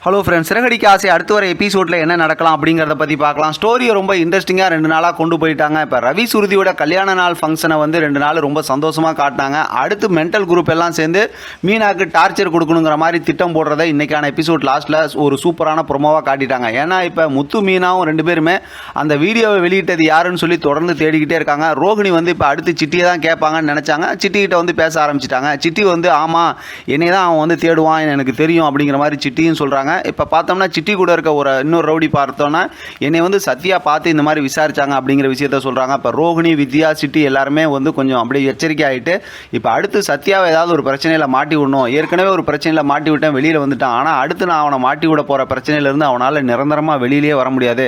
Hello friends, Siragadikka ஆசை அடுத்து வர எபிசோடில் என்ன நடக்கலாம் அப்படிங்கிறத பற்றி பார்க்கலாம். ஸ்டோரியை ரொம்ப இன்ட்ரெஸ்டிங்காக 2 நாளாக கொண்டு போயிட்டாங்க. இப்போ ரவி சுருதியோட கல்யாண நாள் ஃபங்க்ஷனை வந்து 2 நாள் ரொம்ப சந்தோஷமாக காட்டினாங்க. அடுத்து மென்டல் குரூப் எல்லாம் சேர்ந்து மீனாக்கு டார்ச்சர் கொடுக்கணுங்கிற மாதிரி திட்டம் போடுறதை இன்றைக்கான எபிசோட் லாஸ்ட்டில் ஒரு சூப்பரான ப்ரொமோவாக காட்டிட்டாங்க. ஏன்னா இப்போ முத்து மீனாவும் 2 பேருமே அந்த வீடியோவை வெளியிட்டது யாருன்னு சொல்லி தொடர்ந்து தேடிக்கிட்டே இருக்காங்க. ரோஹிணி வந்து இப்போ அடுத்து சிட்டியை தான் கேட்பாங்கன்னு நினச்சாங்க. சிட்டிகிட்ட வந்து பேச ஆரம்பிச்சிட்டாங்க. சிட்டி வந்து ஆமாம் என்னை தான் அவன் வந்து தேடுவான், எனக்கு தெரியும் அப்படிங்கிற மாதிரி சிட்டியும் சொல்கிறாங்க. இப்போ பார்த்தோம்னா சிட்டி கூட இருக்க இன்னொரு ரவுடி பார்த்தோன்னா என்னை வந்து சத்யா பார்த்து இந்த மாதிரி விசாரிச்சாங்க அப்படிங்கிற விஷயத்த சொல்கிறாங்க. இப்போ ரோஹிணி, வித்யா, சிட்டி எல்லாருமே வந்து கொஞ்சம் அப்படியே எச்சரிக்கை ஆகிட்டு இப்போ அடுத்து சத்யாவை ஏதாவது ஒரு பிரச்சனையில் மாட்டி விடணும். ஏற்கனவே ஒரு பிரச்சனையில் மாட்டி விட்டேன், வெளியில் வந்துட்டான். ஆனால் அடுத்து நான் அவனை மாட்டி விட போகிற பிரச்சனையிலேருந்து அவனால் நிரந்தரமாக வெளியிலேயே வர முடியாது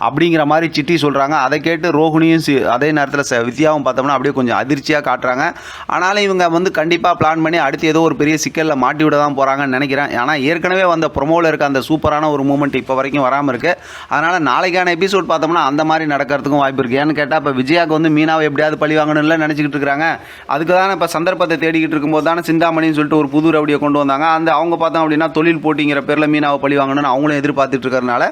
அப்படிங்கிற மாதிரி சிட்டி சொல்கிறாங்க. அதை கேட்டு ரோஹிணியும் அதே நேரத்தில் வித்யாவும் பார்த்தோம்னா அப்படியே கொஞ்சம் அதிர்ச்சியாக காட்டுறாங்க. ஆனாலும் இவங்க வந்து கண்டிப்பாக பிளான் பண்ணி அடுத்து ஏதோ ஒரு பெரிய சிக்கலில் மாட்டி விட தான் போகிறாங்கன்னு நினைக்கிறேன். ஆனால் ஏற்கனவே வந்த ப்ரொமோவில் இருக்க அந்த சூப்பரான ஒரு மூமெண்ட் இப்போ வரைக்கும் வராமல் இருக்குது. அதனால் நாளைக்கான எபிசோட் பார்த்தோம்னா அந்த மாதிரி நடக்கிறதுக்கும் வாய்ப்பு இருக்குது. ஏன்னு கேட்டால் இப்போ விஜயாவுக்கு வந்து மீனாவை எப்படியாவது பழி வாங்கணும்ல நினச்சிக்கிட்டு இருக்கிறாங்க. அதுக்கு தானே இப்போ சந்தர்ப்பத்தை தேடிக்கிட்டு இருக்கும்போது தானே சிந்தாமணின்னு சொல்லிட்டு ஒரு புது ரவுடியை கொண்டு வந்தாங்க. அவங்க பார்த்தோம் அப்படின்னா தொழில் போட்டிங்கிற பேரில் மீனாவை பழி வாங்கணும்னு அவங்களும் எதிர்பார்த்துட்டு இருக்கிறதுனால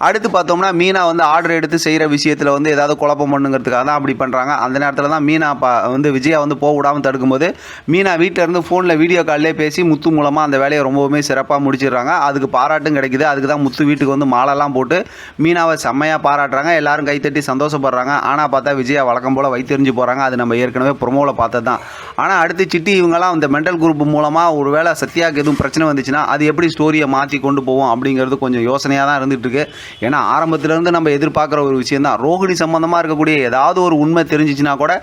அடுத்து பார்த்தோம்னா மீனா வந்து ஆர்டர் எடுத்து செய்கிற விஷயத்தில் வந்து ஏதாவது குழப்பம் பண்ணுங்கிறதுக்காக தான் அப்படி பண்ணுறாங்க. அந்த நேரத்தில் தான் மீனா வந்து விஜயா வந்து போக விடாமல் தடுக்கும்போது மீனா வீட்டில் இருந்து ஃபோனில் வீடியோ காலிலே பேசி முத்து மூலமாக அந்த வேலையை ரொம்பவுமே சிறப்பாக முடிச்சிடுறாங்க. அதுக்கு பாராட்டும் கிடைக்குது. அதுக்கு தான் முத்து வீட்டுக்கு வந்து மாலைலாம் போட்டு மீனாவை செம்மையாக பாராட்டுறாங்க. எல்லாரும் கைத்தட்டி சந்தோஷப்படுறாங்க. ஆனால் பார்த்தா விஜயா வழக்கம் போல் வைத்தெறிஞ்சு போகிறாங்க. அது நம்ம ஏற்கனவே ப்ரொமோவில் பார்த்தது தான். ஆனால் அடுத்து சிட்டி இவங்கெல்லாம் இந்த மென்டல் குரூப் மூலமாக ஒரு வேளை சத்யாவுக்கு எதுவும் பிரச்சனை வந்துச்சுன்னா அது எப்படி ஸ்டோரியை மாற்றி கொண்டு போவோம் அப்படிங்கிறது கொஞ்சம் யோசனையாக தான் இருந்துகிட்டு இருக்கு. ஏன்னா ஆரம்பத்திலேருந்து நம்ம எதிர்பார்க்குற ஒரு விஷயம் தான். ரோஹிணி சம்மந்தமாக இருக்கக்கூடிய ஏதாவது ஒரு உண்மை தெரிஞ்சிச்சுன்னா கூட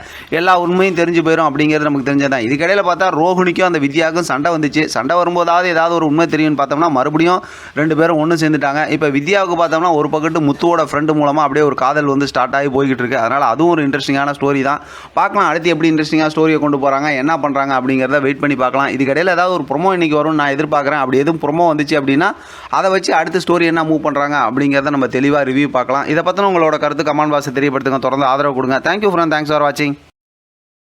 எல்லா உண்மையும் தெரிஞ்சு போயிடும் அப்படிங்கிறது நமக்கு தெரிஞ்சதான். இதுக்கிடையில் பார்த்தா ரோஹிணிக்கும் அந்த வித்யாவுக்கும் சண்டை வந்துச்சு. சண்டை வரும்போதாவது ஏதாவது ஒரு உண்மை தெரியும்னு பார்த்தோம்னா மறுபடியும் 2 பேரும் ஒன்று சேர்ந்துட்டாங்க. இப்போ வித்யாவுக்கு பார்த்தோம்னா ஒரு பக்கத்து முத்துவோட ஃப்ரெண்டு மூலமாக அப்படியே ஒரு காதல் வந்து ஸ்டார்ட் ஆகி போய்கிட்டு இருக்கு. அதனால் அதுவும் ஒரு இன்ட்ரெஸ்டிங்கான ஸ்டோரி தான். பார்க்கலாம் அடுத்து எப்படி இன்ட்ரெஸ்டிங்காக ஸ்டோரியை கொண்டு போகிறாங்க, என்ன பண்ணுறாங்க அப்படிங்கிறத வெயிட் பண்ணி பார்க்கலாம். இதுக்கிடையில் ஏதாவது ஒரு ப்ரொமோ இன்றைக்கி வரும்னு நான் எதிர்பார்க்குறேன். அப்படி எதுவும் ப்ரொமோ வந்துச்சு அப்படின்னா அதை வச்சு அடுத்த ஸ்டோரி என்ன மூவ் பண்ணுறாங்க அப்படிங்கிறத நம்ம தெளிவாக ரிவ்யூ பார்க்கலாம். இதை பற்றின உங்களோட கருத்து கமெண்ட் பாக்ஸை தெரியப்படுத்துங்க. தொடர்ந்து ஆதரவு கொடுங்க. தேங்க்யூ ஃப்ரெண்ட், தேங்க்ஸ் ஃபார் வாட்சிங்.